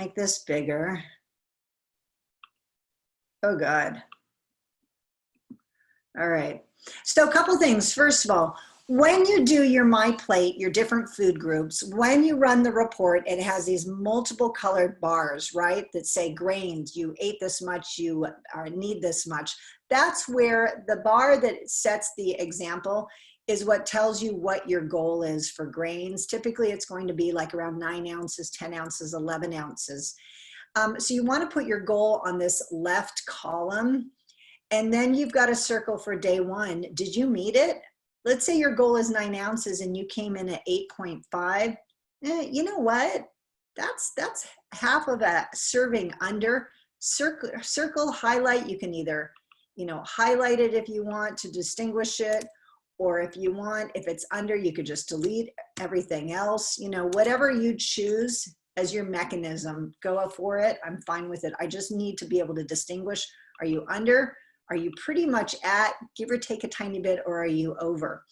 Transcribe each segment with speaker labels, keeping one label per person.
Speaker 1: Make this bigger. Oh God. All right. So a couple things. First of all, when you do your My Plate, your different food groups, when you run the report, it has these multiple colored bars, right? That say grains, you ate this much, you need this much. That's where the bar that sets the example is what tells you what your goal is for grains. Typically, it's going to be like around 9 ounces, 10 ounces, 11 ounces. So you want to put your goal on this left column. And then you've got a circle for day 1. Did you meet it? Let's say your goal is 9 ounces and you came in at 8.5. You know what? That's half of a serving under. Circle, highlight. You can either, highlight it if you want to distinguish it, or if you want, if it's under, you could just delete everything else. Whatever you choose as your mechanism, go for it. I'm fine with it. I just need to be able to distinguish. Are you under? Are you pretty much at, give or take a tiny bit, or are you over?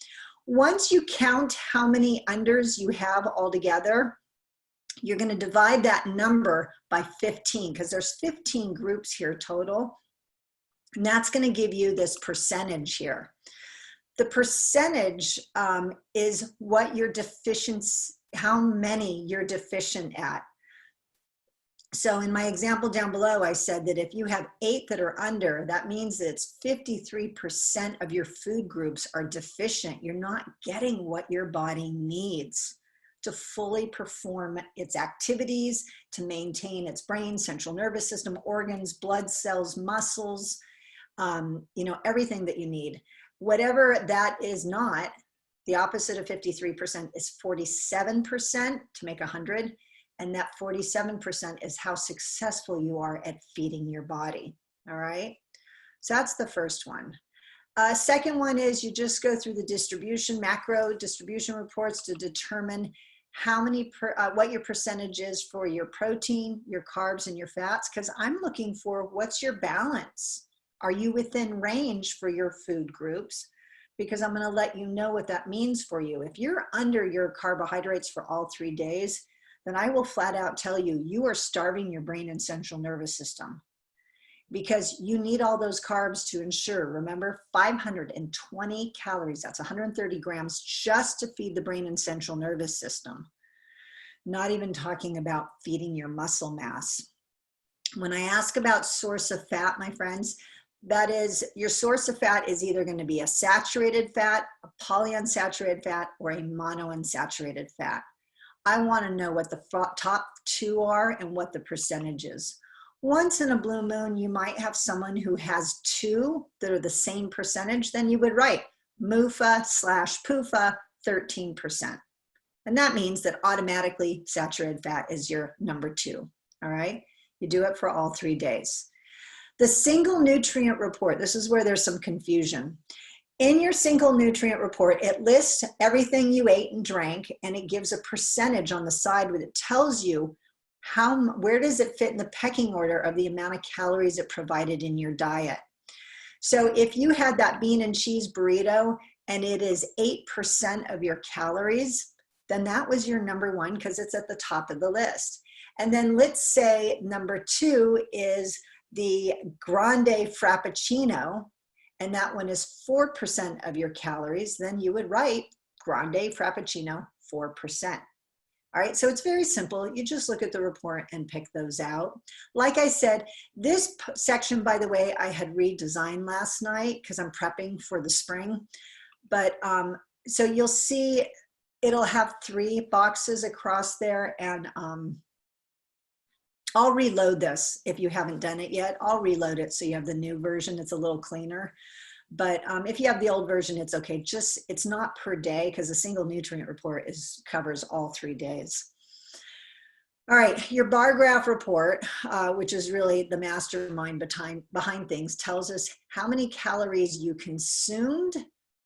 Speaker 1: Once you count how many unders you have altogether, you're going to divide that number by 15, because there's 15 groups here total. And that's going to give you this percentage here. The percentage is what your deficiency, how many you're deficient at. So in my example down below, I said that if you have 8 that are under, that means that it's 53% of your food groups are deficient. You're not getting what your body needs to fully perform its activities, to maintain its brain, central nervous system, organs, blood cells, muscles, everything that you need. Whatever that is not, the opposite of 53% is 47% to make 100. And that 47% is how successful you are at feeding your body, all right? So that's the first one. Second one is you just go through the macro distribution reports to determine how many, what your percentage is for your protein, your carbs, and your fats, because I'm looking for what's your balance. Are you within range for your food groups? Because I'm gonna let you know what that means for you. If you're under your carbohydrates for all 3 days, then I will flat out tell you, you are starving your brain and central nervous system, because you need all those carbs to ensure, remember, 520 calories, that's 130 grams just to feed the brain and central nervous system. Not even talking about feeding your muscle mass. When I ask about source of fat, my friends, that is, your source of fat is either going to be a saturated fat, a polyunsaturated fat, or a monounsaturated fat. I want to know what the top 2 are and what the percentage is. Once in a blue moon, you might have someone who has 2 that are the same percentage, then you would write MUFA/PUFA 13%. And that means that automatically saturated fat is your number 2, all right? You do it for all 3 days. The single nutrient report, this is where there's some confusion. In your single nutrient report, it lists everything you ate and drank, and it gives a percentage on the side where it tells you where does it fit in the pecking order of the amount of calories it provided in your diet. So if you had that bean and cheese burrito and it is 8% of your calories, then that was your number 1 because it's at the top of the list. And then let's say number 2 is the grande frappuccino, and that one is 4% of your calories, then you would write grande frappuccino 4%. All right, so it's very simple. You just look at the report and pick those out. Like I said, this section, by the way, I had redesigned last night because I'm prepping for the spring. But so you'll see it'll have 3 boxes across there, and I'll reload this if you haven't done it yet. I'll reload it so you have the new version. It's a little cleaner. But if you have the old version, it's okay. Just, it's not per day because a single nutrient report covers all 3 days. All right, your bar graph report, which is really the mastermind behind things, tells us how many calories you consumed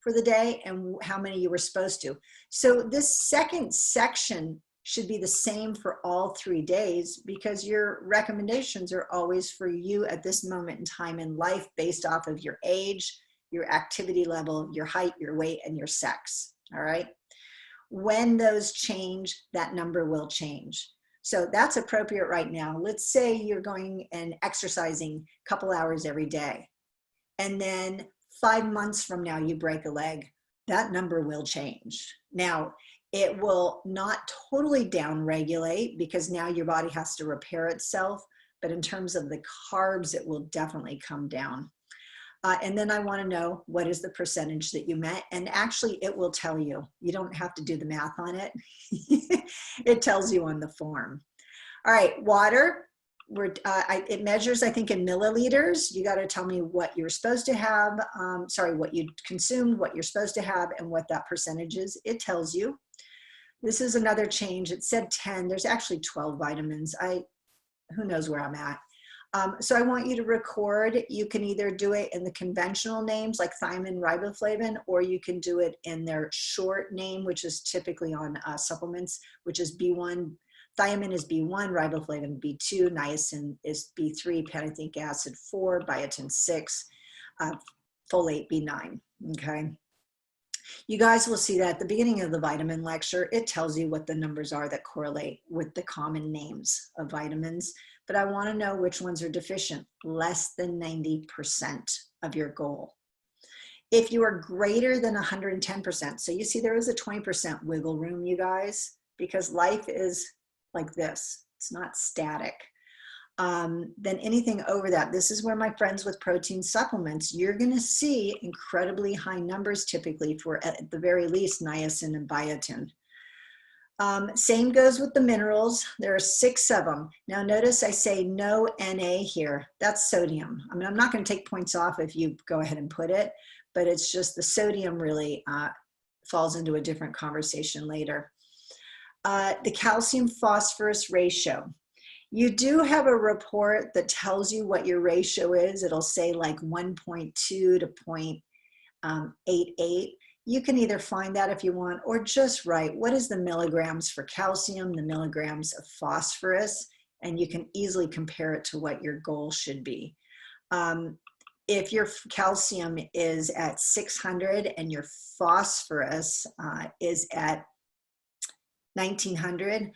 Speaker 1: for the day and how many you were supposed to. So this second section should be the same for all 3 days, because your recommendations are always for you at this moment in time in life based off of your age, your activity level, your height, your weight, and your sex, all right? When those change, that number will change. So that's appropriate right now. Let's say you're going and exercising a couple hours every day, and then 5 months from now you break a leg. That number will change. Now, it will not totally downregulate because now your body has to repair itself, but in terms of the carbs, it will definitely come down. And then I want to know what is the percentage that you met, and actually it will tell you. You don't have to do the math on it. It tells you on the form. All right, water. It measures, I think, in milliliters. You got to tell me what you're supposed to have, what you consumed, what you're supposed to have, and what that percentage is. It tells you. This is another change. It said 10. There's actually 12 vitamins. Who knows where I'm at. So I want you to record. You can either do it in the conventional names like thiamine, riboflavin, or you can do it in their short name, which is typically on supplements, which is B1. Thiamine is B1, riboflavin B2, niacin is B3, pantothenic acid 4, biotin 6, folate B9, okay? You guys will see that at the beginning of the vitamin lecture, it tells you what the numbers are that correlate with the common names of vitamins, but I want to know which ones are deficient, less than 90% of your goal. If you are greater than 110%, so you see there is a 20% wiggle room, you guys, because life is like this, it's not static. Then anything over that, this is where my friends with protein supplements, you're gonna see incredibly high numbers typically for at the very least niacin and biotin. Same goes with the minerals. There are 6 of them. Now notice I say no Na here, that's sodium. I mean, I'm not gonna take points off if you go ahead and put it, but it's just the sodium really falls into a different conversation later. The calcium phosphorus ratio. You do have a report that tells you what your ratio is. It'll say like 1.2 to 0.88. You can either find that if you want, or just write what is the milligrams for calcium, the milligrams of phosphorus, and you can easily compare it to what your goal should be. If your calcium is at 600 and your phosphorus is at 1900,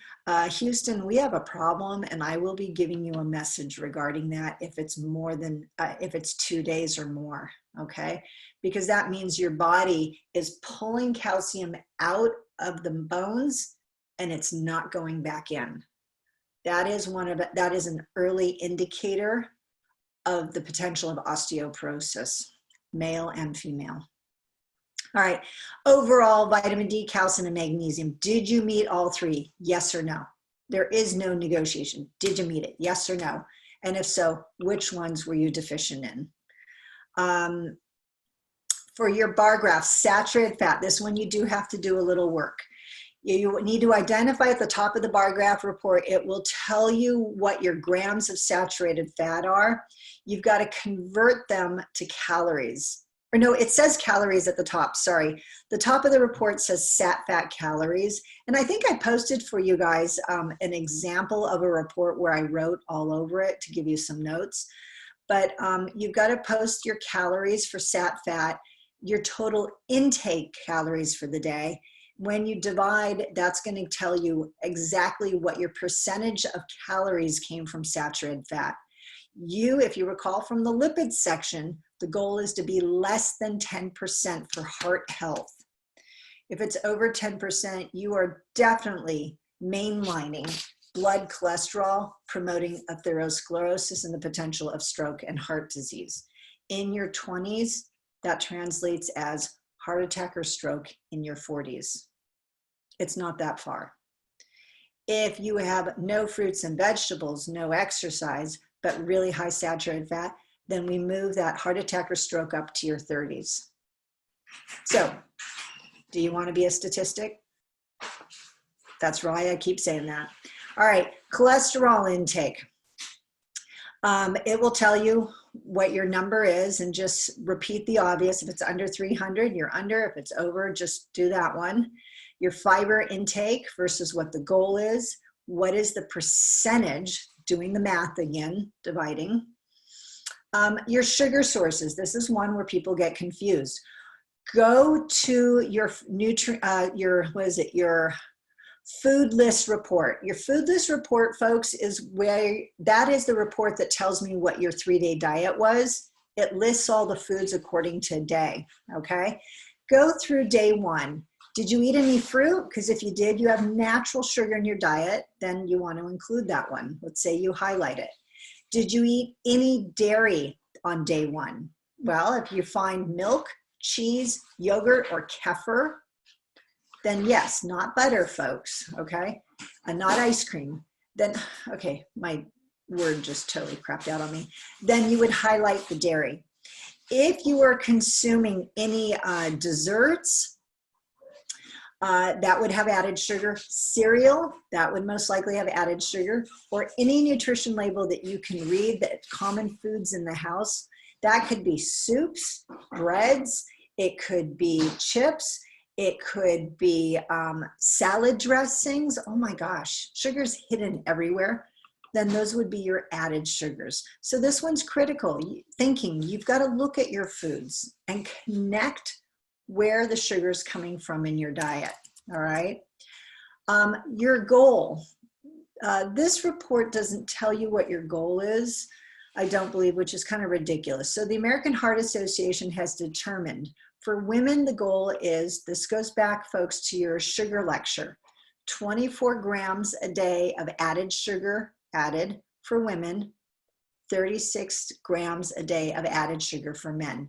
Speaker 1: Houston, we have a problem, and I will be giving you a message regarding that if it's more than, if it's 2 days or more, okay? Because that means your body is pulling calcium out of the bones and it's not going back in. That is an early indicator of the potential of osteoporosis, male and female. All right, overall vitamin D, calcium, and magnesium. Did you meet all 3? Yes or no? There is no negotiation. Did you meet it? Yes or no? And if so, which ones were you deficient in? For your bar graph, saturated fat, this one you do have to do a little work. You need to identify at the top of the bar graph report. It will tell you what your grams of saturated fat are. You've got to convert them to calories. Or no, it says calories at the top, sorry. The top of the report says sat fat calories. And I think I posted for you guys an example of a report where I wrote all over it to give you some notes. But you've got to post your calories for sat fat, your total intake calories for the day. When you divide, that's going to tell you exactly what your percentage of calories came from saturated fat. If you recall from the lipids section, the goal is to be less than 10% for heart health. If it's over 10%, you are definitely mainlining blood cholesterol, promoting atherosclerosis and the potential of stroke and heart disease. In your 20s, that translates as heart attack or stroke in your 40s. It's not that far. If you have no fruits and vegetables, no exercise, but really high saturated fat, then we move that heart attack or stroke up to your 30s. So, do you want to be a statistic? That's right, I keep saying that. All right, cholesterol intake. It will tell you what your number is, and just repeat the obvious. If it's under 300, you're under. If it's over, just do that one. Your fiber intake versus what the goal is. What is the percentage? Doing the math again, dividing. Your sugar sources. This is one where people get confused. Go to your Food list report. Your food list report, folks, is where, that is the report that tells me what your 3-day diet was. It lists all the foods according to day, okay? Go through day 1. Did you eat any fruit? Because if you did, you have natural sugar in your diet, then you want to include that one. Let's say you highlight it. Did you eat any dairy on day 1? Well, if you find milk, cheese, yogurt, or kefir, then yes, not butter, folks, okay? Not ice cream. Then, okay, my word just totally crapped out on me. Then you would highlight the dairy. If you are consuming any desserts, that would have added sugar. Cereal, that would most likely have added sugar. Or any nutrition label that you can read, that common foods in the house. That could be soups, breads, it could be chips, it could be salad dressings. Oh my gosh, sugar's hidden everywhere. Then those would be your added sugars. So this one's critical. Thinking, you've got to look at your foods and connect where the sugar is coming from in your diet, all right? Your goal. This report doesn't tell you what your goal is, I don't believe, which is kind of ridiculous. So the American Heart Association has determined for women, the goal is, this goes back, folks, to your sugar lecture, 24 grams a day of added sugar added for women, 36 grams a day of added sugar for men.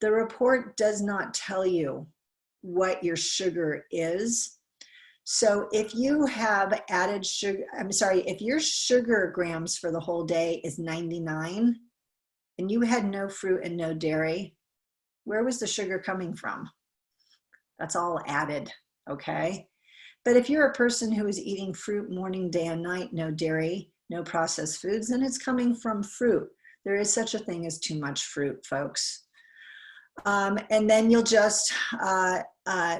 Speaker 1: The report does not tell you what your sugar is. So if you have added sugar, if your sugar grams for the whole day is 99 and you had no fruit and no dairy, where was the sugar coming from? That's all added, okay? But if you're a person who is eating fruit morning, day, and night, no dairy, no processed foods, then it's coming from fruit. There is such a thing as too much fruit, folks. And then you'll just,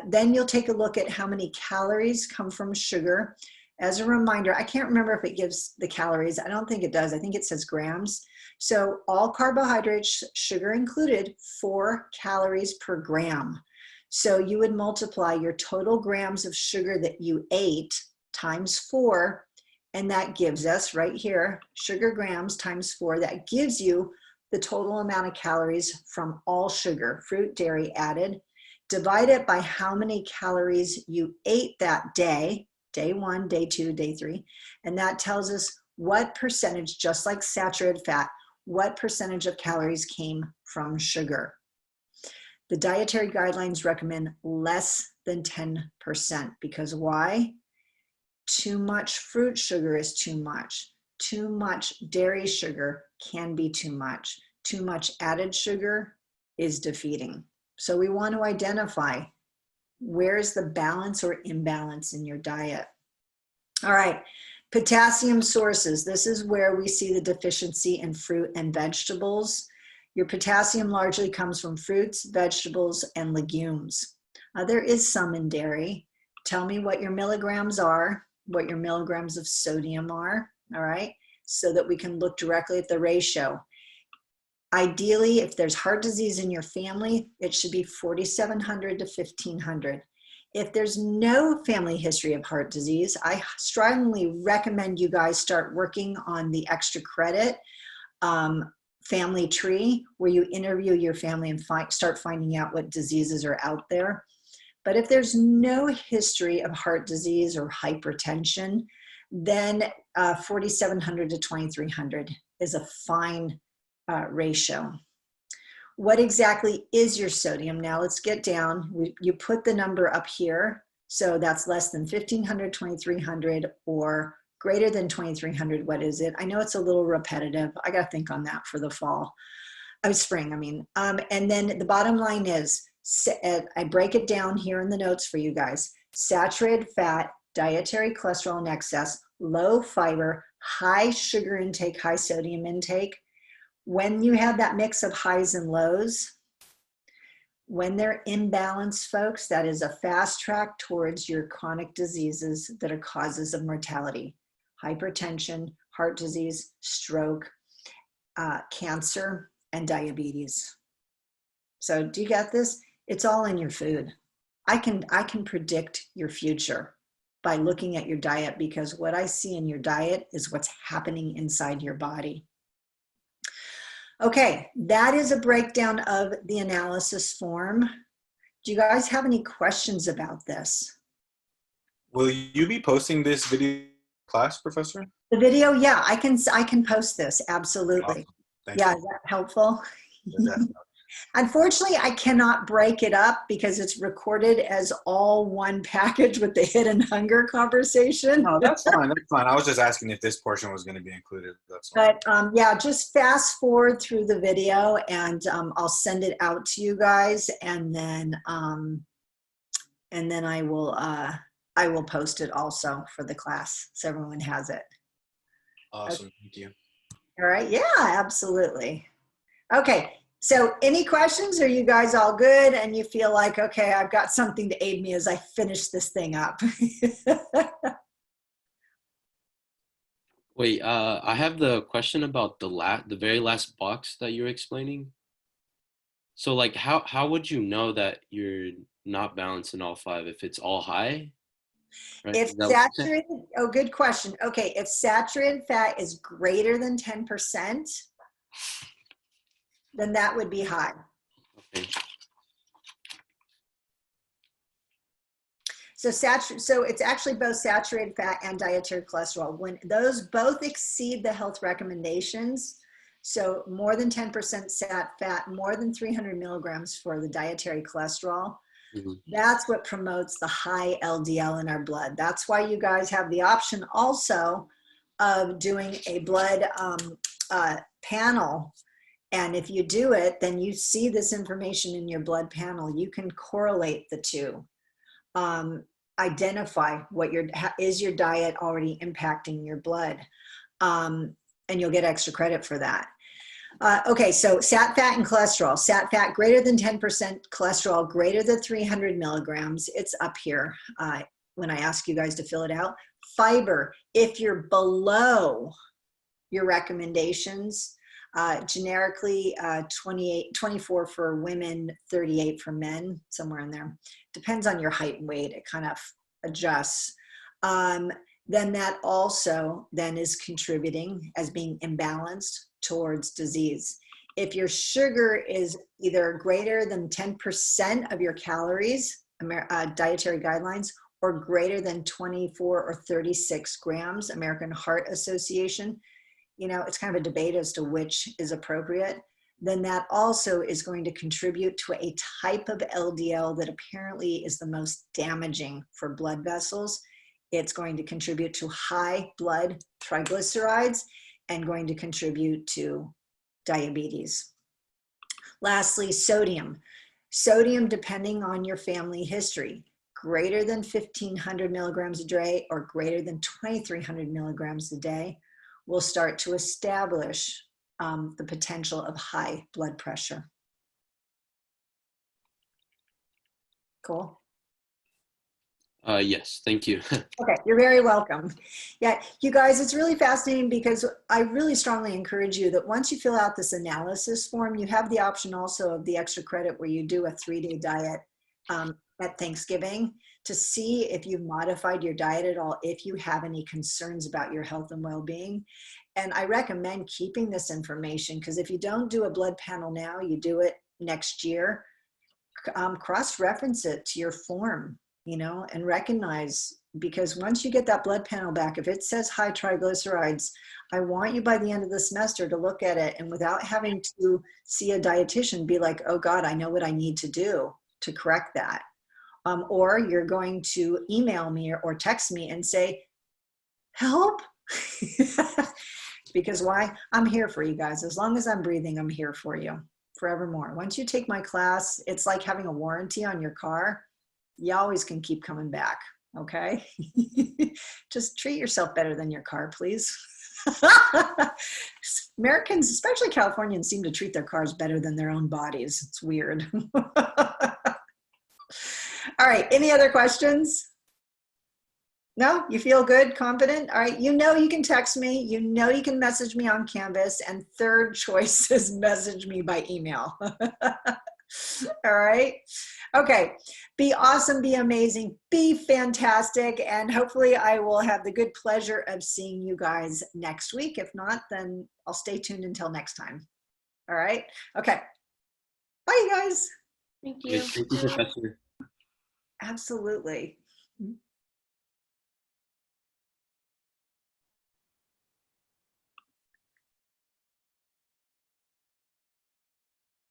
Speaker 1: then you'll take a look at how many calories come from sugar. As a reminder, I can't remember if it gives the calories. I don't think it does. I think it says grams. So all carbohydrates, sugar included, 4 calories per gram. So you would multiply your total grams of sugar that you ate times 4, and that gives us right here, sugar grams times 4, that gives you the total amount of calories from all sugar, fruit, dairy added. Divide it by how many calories you ate that day, day 1, day 2, day 3, and that tells us what percentage, just like saturated fat, what percentage of calories came from sugar. The dietary guidelines recommend less than 10%, because why? Too much fruit sugar is too much. Too much dairy sugar can be too much. Too much added sugar is defeating. So we want to identify where's the balance or imbalance in your diet. All right, potassium sources. This is where we see the deficiency in fruit and vegetables. Your potassium largely comes from fruits, vegetables, and legumes. There is some in dairy. Tell me what your milligrams are, what your milligrams of sodium are, all right, so that we can look directly at the ratio. Ideally, if there's heart disease in your family, it should be 4,700 to 1,500. If there's no family history of heart disease, I strongly recommend you guys start working on the extra credit family tree, where you interview your family and start finding out what diseases are out there. But if there's no history of heart disease or hypertension, then 4,700 to 2,300 is a fine ratio. What exactly is your sodium? Now let's get down. You put the number up here. So that's less than 1,500, 2,300, or greater than 2,300. What is it? I know it's a little repetitive. I got to think on that for the fall. Spring, I mean. And then the bottom line is, I break it down here in the notes for you guys. Saturated fat, dietary cholesterol in excess, low fiber, high sugar intake, high sodium intake. When you have that mix of highs and lows, when they're imbalanced, folks, that is a fast track towards your chronic diseases that are causes of mortality. Hypertension, heart disease, stroke, cancer, and diabetes. So do you get this? It's all in your food. I can predict your future. by looking at your diet, because what I see in your diet is what's happening inside your body. Okay, that is a breakdown of the analysis form. Do you guys have any questions about this?
Speaker 2: Will you be posting this video class, Professor?
Speaker 1: The video, yeah, I can post this, absolutely.
Speaker 2: Awesome. Thank
Speaker 1: Yeah,
Speaker 2: you.
Speaker 1: is that helpful?
Speaker 2: Definitely.
Speaker 1: Unfortunately, I cannot break it up because it's recorded as all one package with the hidden hunger conversation.
Speaker 2: No, that's fine. That's fine. I was just asking if this portion was going to be included. That's fine.
Speaker 1: But yeah, just fast forward through the video and I'll send it out to you guys, and then I will post it also for the class so everyone has it.
Speaker 2: Awesome.
Speaker 1: Okay.
Speaker 2: Thank you.
Speaker 1: All right. Yeah, absolutely. Okay. So any questions? Are you guys all good? And you feel like, okay, I've got something to aid me as I finish this thing up.
Speaker 3: Wait, I have the question about the very last box that you're explaining. So like how would you know that you're not balanced in all five if it's all high? Right?
Speaker 1: If saturated, oh, good question. Okay, if saturated fat is greater than 10%, then that would be high.
Speaker 3: Okay.
Speaker 1: So it's actually both saturated fat and dietary cholesterol. When those both exceed the health recommendations, so more than 10% sat fat, more than 300 milligrams for the dietary cholesterol, that's what promotes the high LDL in our blood. That's why you guys have the option also of doing a blood panel. And if you do it, then you see this information in your blood panel. You can correlate the two. Identify what is your diet already impacting your blood, and you'll get extra credit for that. Okay, so sat fat and cholesterol. Sat fat greater than 10%, cholesterol greater than 300 milligrams. It's up here when I ask you guys to fill it out. Fiber, if you're below your recommendations, generically 24 for women, 38 for men, somewhere in there. Depends on your height and weight, it kind of adjusts. Then that also then is contributing as being imbalanced towards disease. If your sugar is either greater than 10% of your calories, dietary guidelines, or greater than 24 or 36 grams, American Heart Association, you know, it's kind of a debate as to which is appropriate, then that also is going to contribute to a type of LDL that apparently is the most damaging for blood vessels. It's going to contribute to high blood triglycerides and going to contribute to diabetes. Lastly, sodium. Sodium, depending on your family history, greater than 1,500 milligrams a day or greater than 2,300 milligrams a day, will start to establish the potential of high blood pressure. Cool.
Speaker 3: Yes, thank you.
Speaker 1: Okay, you're very welcome. Yeah, you guys, it's really fascinating because I really strongly encourage you that once you fill out this analysis form, you have the option also of the extra credit where you do a 3-day diet at Thanksgiving to see if you've modified your diet at all, if you have any concerns about your health and well-being. And I recommend keeping this information because if you don't do a blood panel now, you do it next year, cross-reference it to your form, you know, and recognize, because once you get that blood panel back, if it says high triglycerides, I want you by the end of the semester to look at it and without having to see a dietitian be like, oh God, I know what I need to do to correct that. Or you're going to email me or text me and say, help. Because why? I'm here for you guys. As long as I'm breathing, I'm here for you forevermore. Once you take my class, it's like having a warranty on your car. You always can keep coming back, okay? Just treat yourself better than your car, please. Americans, especially Californians, seem to treat their cars better than their own bodies. It's weird. All right, any other questions? No, you feel good, confident? All right, you know you can text me, you know you can message me on Canvas, and third choice is message me by email. All right. Okay. Be awesome, be amazing, be fantastic. And hopefully I will have the good pleasure of seeing you guys next week. If not, then I'll stay tuned until next time. All right. Okay. Bye, you guys.
Speaker 4: Thank
Speaker 3: Great.
Speaker 4: you.
Speaker 3: Thank you, Professor.
Speaker 1: Absolutely.